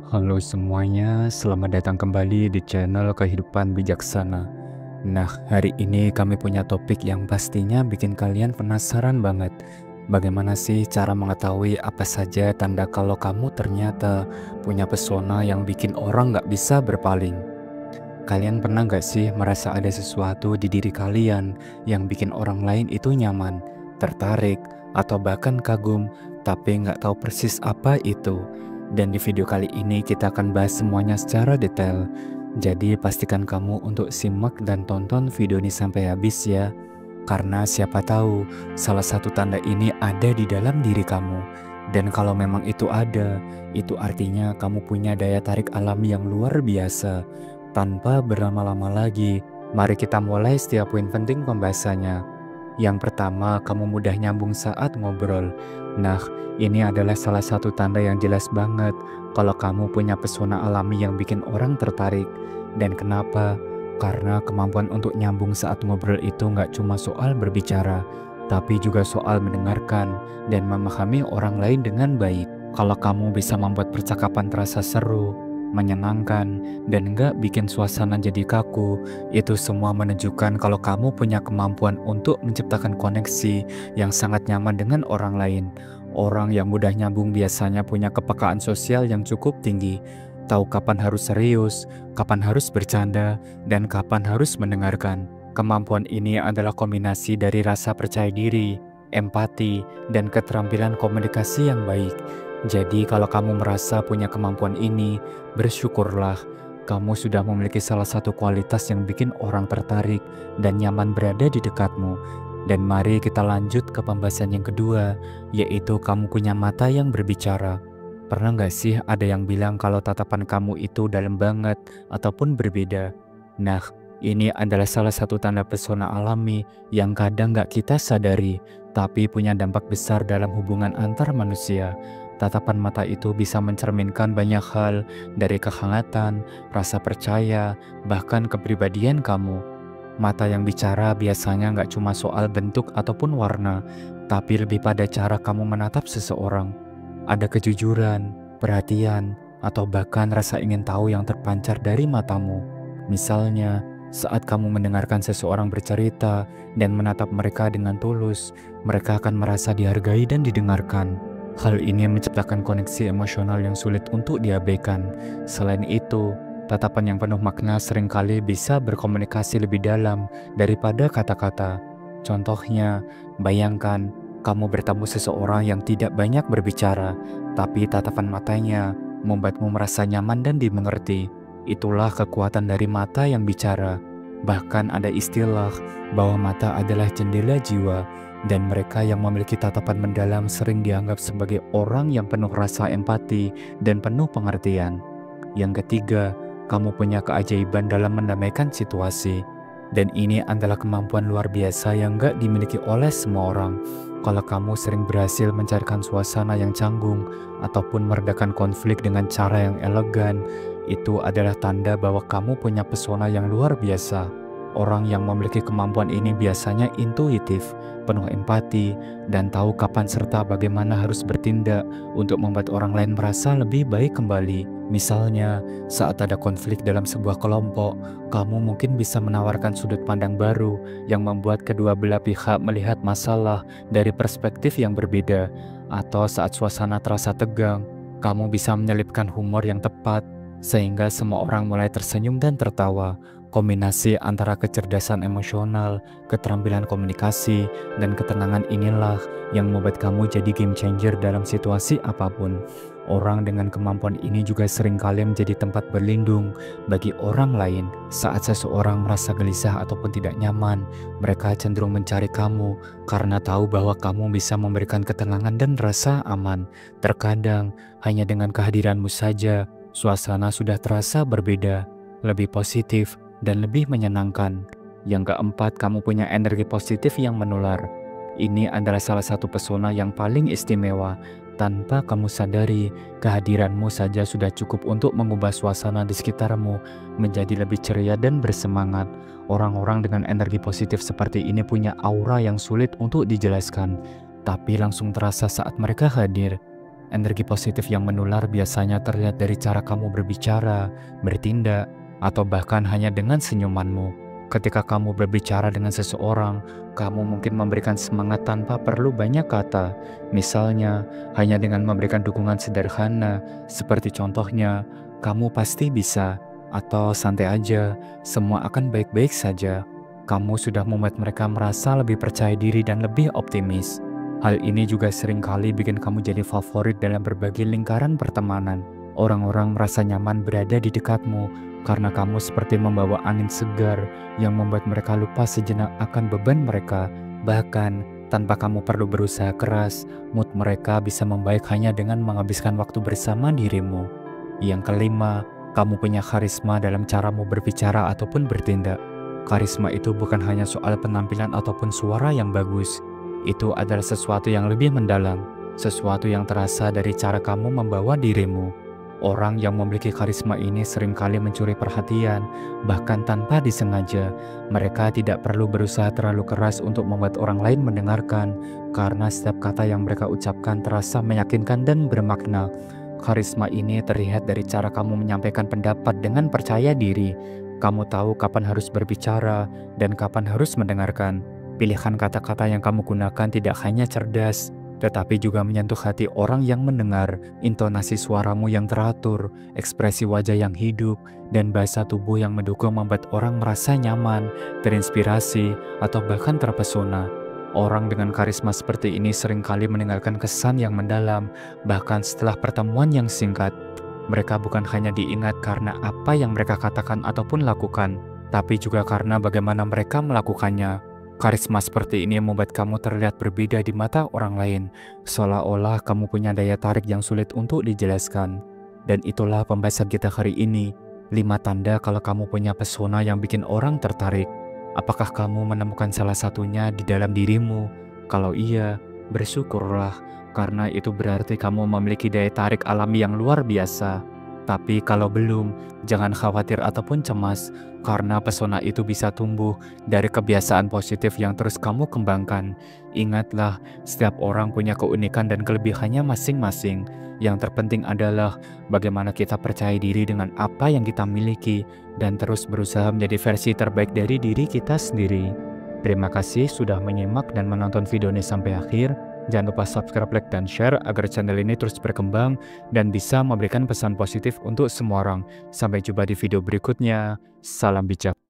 Halo semuanya, selamat datang kembali di channel Kehidupan Bijaksana. Nah, hari ini kami punya topik yang pastinya bikin kalian penasaran banget. Bagaimana sih cara mengetahui apa saja tanda kalau kamu ternyata punya pesona yang bikin orang nggak bisa berpaling? Kalian pernah nggak sih merasa ada sesuatu di diri kalian yang bikin orang lain itu nyaman, tertarik, atau bahkan kagum, tapi nggak tahu persis apa itu? Dan di video kali ini kita akan bahas semuanya secara detail. Jadi pastikan kamu untuk simak dan tonton video ini sampai habis ya. Karena siapa tahu salah satu tanda ini ada di dalam diri kamu. Dan kalau memang itu ada, itu artinya kamu punya daya tarik alami yang luar biasa. Tanpa berlama-lama lagi, mari kita mulai setiap poin penting pembahasannya. Yang pertama, kamu mudah nyambung saat ngobrol. Nah, ini adalah salah satu tanda yang jelas banget kalau kamu punya pesona alami yang bikin orang tertarik. Dan kenapa? Karena kemampuan untuk nyambung saat ngobrol itu nggak cuma soal berbicara, tapi juga soal mendengarkan dan memahami orang lain dengan baik. Kalau kamu bisa membuat percakapan terasa seru, menyenangkan, dan nggak bikin suasana jadi kaku, itu semua menunjukkan kalau kamu punya kemampuan untuk menciptakan koneksi yang sangat nyaman dengan orang lain. Orang yang mudah nyambung biasanya punya kepekaan sosial yang cukup tinggi, tahu kapan harus serius, kapan harus bercanda, dan kapan harus mendengarkan. Kemampuan ini adalah kombinasi dari rasa percaya diri, empati, dan keterampilan komunikasi yang baik. Jadi kalau kamu merasa punya kemampuan ini, bersyukurlah. Kamu sudah memiliki salah satu kualitas yang bikin orang tertarik dan nyaman berada di dekatmu. Dan mari kita lanjut ke pembahasan yang kedua, yaitu kamu punya mata yang berbicara. Pernah nggak sih ada yang bilang kalau tatapan kamu itu dalam banget ataupun berbeda? Nah, ini adalah salah satu tanda pesona alami yang kadang nggak kita sadari, tapi punya dampak besar dalam hubungan antar manusia. Tatapan mata itu bisa mencerminkan banyak hal, dari kehangatan, rasa percaya, bahkan kepribadian kamu. Mata yang bicara biasanya nggak cuma soal bentuk ataupun warna, tapi lebih pada cara kamu menatap seseorang. Ada kejujuran, perhatian, atau bahkan rasa ingin tahu yang terpancar dari matamu. Misalnya, saat kamu mendengarkan seseorang bercerita dan menatap mereka dengan tulus, mereka akan merasa dihargai dan didengarkan. Hal ini menciptakan koneksi emosional yang sulit untuk diabaikan. Selain itu, tatapan yang penuh makna seringkali bisa berkomunikasi lebih dalam daripada kata-kata. Contohnya, bayangkan kamu bertemu seseorang yang tidak banyak berbicara, tapi tatapan matanya membuatmu merasa nyaman dan dimengerti. Itulah kekuatan dari mata yang bicara. Bahkan ada istilah bahwa mata adalah jendela jiwa, dan mereka yang memiliki tatapan mendalam sering dianggap sebagai orang yang penuh rasa empati dan penuh pengertian. Yang ketiga, kamu punya keajaiban dalam mendamaikan situasi. Dan ini adalah kemampuan luar biasa yang gak dimiliki oleh semua orang. Kalau kamu sering berhasil mencarikan suasana yang canggung ataupun meredakan konflik dengan cara yang elegan, itu adalah tanda bahwa kamu punya pesona yang luar biasa. Orang yang memiliki kemampuan ini biasanya intuitif, penuh empati, dan tahu kapan serta bagaimana harus bertindak untuk membuat orang lain merasa lebih baik kembali. Misalnya, saat ada konflik dalam sebuah kelompok, kamu mungkin bisa menawarkan sudut pandang baru yang membuat kedua belah pihak melihat masalah dari perspektif yang berbeda. Atau saat suasana terasa tegang, kamu bisa menyelipkan humor yang tepat sehingga semua orang mulai tersenyum dan tertawa. Kombinasi antara kecerdasan emosional, keterampilan komunikasi, dan ketenangan inilah yang membuat kamu jadi game changer dalam situasi apapun. Orang dengan kemampuan ini juga seringkali menjadi tempat berlindung bagi orang lain. Saat seseorang merasa gelisah ataupun tidak nyaman, mereka cenderung mencari kamu karena tahu bahwa kamu bisa memberikan ketenangan dan rasa aman. Terkadang, hanya dengan kehadiranmu saja, suasana sudah terasa berbeda, lebih positif, dan lebih menyenangkan. Yang keempat, kamu punya energi positif yang menular. Ini adalah salah satu pesona yang paling istimewa. Tanpa kamu sadari, kehadiranmu saja sudah cukup untuk mengubah suasana di sekitarmu menjadi lebih ceria dan bersemangat. Orang-orang dengan energi positif seperti ini punya aura yang sulit untuk dijelaskan, tapi langsung terasa saat mereka hadir. Energi positif yang menular biasanya terlihat dari cara kamu berbicara, bertindak, atau bahkan hanya dengan senyumanmu. Ketika kamu berbicara dengan seseorang, kamu mungkin memberikan semangat tanpa perlu banyak kata. Misalnya, hanya dengan memberikan dukungan sederhana, seperti contohnya, "Kamu pasti bisa," atau "Santai aja, semua akan baik-baik saja." Kamu sudah membuat mereka merasa lebih percaya diri dan lebih optimis. Hal ini juga seringkali bikin kamu jadi favorit dalam berbagai lingkaran pertemanan. Orang-orang merasa nyaman berada di dekatmu karena kamu seperti membawa angin segar yang membuat mereka lupa sejenak akan beban mereka. Bahkan, tanpa kamu perlu berusaha keras, mood mereka bisa membaik hanya dengan menghabiskan waktu bersama dirimu. Yang kelima, kamu punya karisma dalam caramu berbicara ataupun bertindak. Karisma itu bukan hanya soal penampilan ataupun suara yang bagus. Itu adalah sesuatu yang lebih mendalam, sesuatu yang terasa dari cara kamu membawa dirimu. Orang yang memiliki karisma ini seringkali mencuri perhatian, bahkan tanpa disengaja. Mereka tidak perlu berusaha terlalu keras untuk membuat orang lain mendengarkan, karena setiap kata yang mereka ucapkan terasa meyakinkan dan bermakna. Karisma ini terlihat dari cara kamu menyampaikan pendapat dengan percaya diri. Kamu tahu kapan harus berbicara dan kapan harus mendengarkan. Pilihan kata-kata yang kamu gunakan tidak hanya cerdas, tetapi juga menyentuh hati orang yang mendengar. Intonasi suaramu yang teratur, ekspresi wajah yang hidup, dan bahasa tubuh yang mendukung membuat orang merasa nyaman, terinspirasi, atau bahkan terpesona. Orang dengan karisma seperti ini seringkali meninggalkan kesan yang mendalam, bahkan setelah pertemuan yang singkat. Mereka bukan hanya diingat karena apa yang mereka katakan ataupun lakukan, tapi juga karena bagaimana mereka melakukannya. Karisma seperti ini membuat kamu terlihat berbeda di mata orang lain, seolah-olah kamu punya daya tarik yang sulit untuk dijelaskan. Dan itulah pembahasan kita hari ini, 5 tanda kalau kamu punya pesona yang bikin orang tertarik. Apakah kamu menemukan salah satunya di dalam dirimu? Kalau iya, bersyukurlah, karena itu berarti kamu memiliki daya tarik alami yang luar biasa. Tapi kalau belum, jangan khawatir ataupun cemas, karena pesona itu bisa tumbuh dari kebiasaan positif yang terus kamu kembangkan. Ingatlah, setiap orang punya keunikan dan kelebihannya masing-masing. Yang terpenting adalah bagaimana kita percaya diri dengan apa yang kita miliki dan terus berusaha menjadi versi terbaik dari diri kita sendiri. Terima kasih sudah menyimak dan menonton video ini sampai akhir. Jangan lupa subscribe, like, dan share agar channel ini terus berkembang dan bisa memberikan pesan positif untuk semua orang. Sampai jumpa di video berikutnya. Salam bijak.